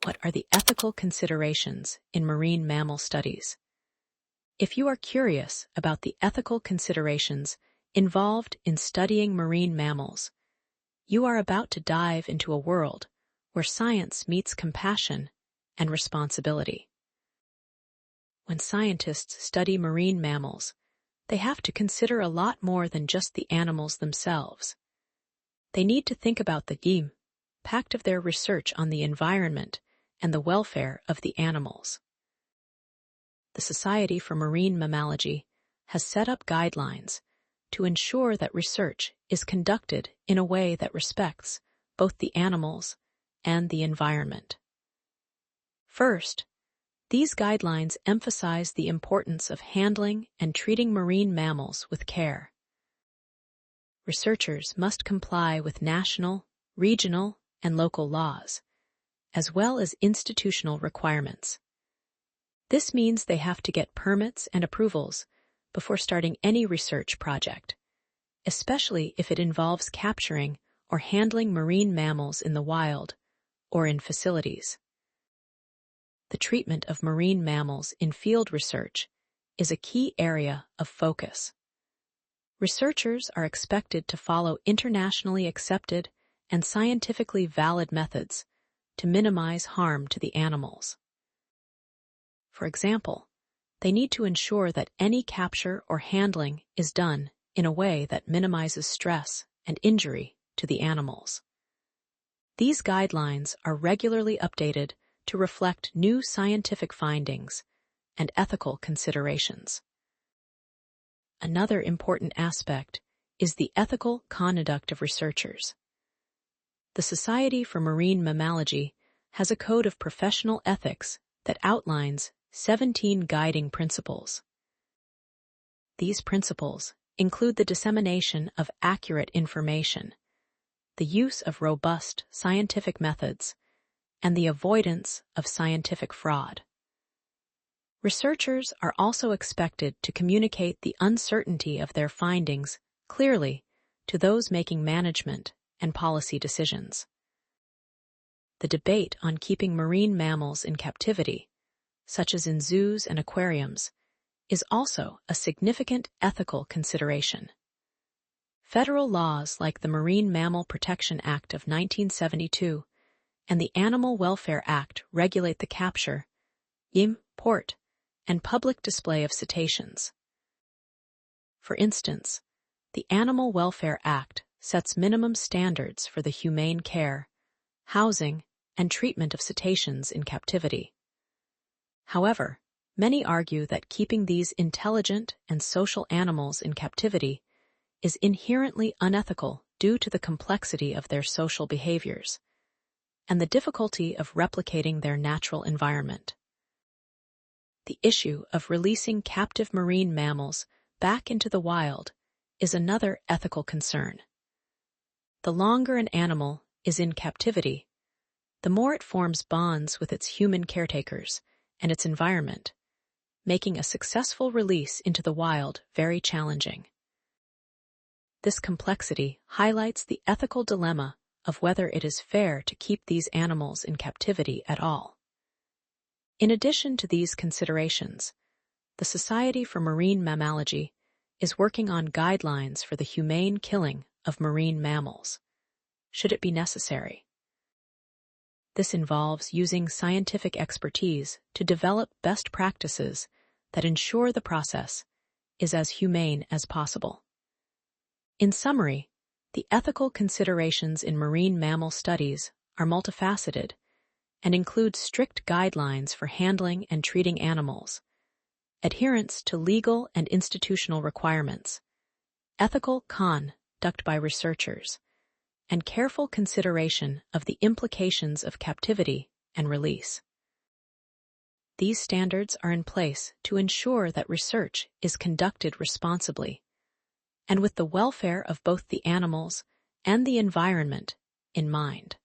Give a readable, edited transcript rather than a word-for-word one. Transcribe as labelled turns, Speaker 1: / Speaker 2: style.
Speaker 1: What are the ethical considerations in marine mammal studies? If you are curious about the ethical considerations involved in studying marine mammals, you are about to dive into a world where science meets compassion and responsibility. When scientists study marine mammals, they have to consider a lot more than just the animals themselves. They need to think about the impact of their research on the environment and the welfare of the animals. The Society for Marine Mammalogy has set up guidelines to ensure that research is conducted in a way that respects both the animals and the environment. First, these guidelines emphasize the importance of handling and treating marine mammals with care. Researchers must comply with national, regional, and local laws, as well as institutional requirements. This means they have to get permits and approvals before starting any research project, especially if it involves capturing or handling marine mammals in the wild or in facilities. The treatment of marine mammals in field research is a key area of focus. Researchers are expected to follow internationally accepted and scientifically valid methods to minimize harm to the animals. For example, they need to ensure that any capture or handling is done in a way that minimizes stress and injury to the animals. These guidelines are regularly updated to reflect new scientific findings and ethical considerations. Another important aspect is the ethical conduct of researchers. The Society for Marine Mammalogy has a code of professional ethics that outlines 17 guiding principles. These principles include the dissemination of accurate information, the use of robust scientific methods, and the avoidance of scientific fraud. Researchers are also expected to communicate the uncertainty of their findings clearly to those making management and policy decisions. The debate on keeping marine mammals in captivity, such as in zoos and aquariums, is also a significant ethical consideration. Federal laws like the Marine Mammal Protection Act of 1972 and the Animal Welfare Act regulate the capture, import, and public display of cetaceans. For instance, the Animal Welfare Act sets minimum standards for the humane care, housing, and treatment of cetaceans in captivity. However, many argue that keeping these intelligent and social animals in captivity is inherently unethical due to the complexity of their social behaviors and the difficulty of replicating their natural environment. The issue of releasing captive marine mammals back into the wild is another ethical concern. The longer an animal is in captivity, the more it forms bonds with its human caretakers and its environment, making a successful release into the wild very challenging. This complexity highlights the ethical dilemma of whether it is fair to keep these animals in captivity at all. In addition to these considerations, the Society for Marine Mammalogy is working on guidelines for the humane killing of marine mammals, should it be necessary. This involves using scientific expertise to develop best practices that ensure the process is as humane as possible. In summary, the ethical considerations in marine mammal studies are multifaceted and include strict guidelines for handling and treating animals, adherence to legal and institutional requirements, ethical conduct by researchers, and careful consideration of the implications of captivity and release. These standards are in place to ensure that research is conducted responsibly and with the welfare of both the animals and the environment in mind.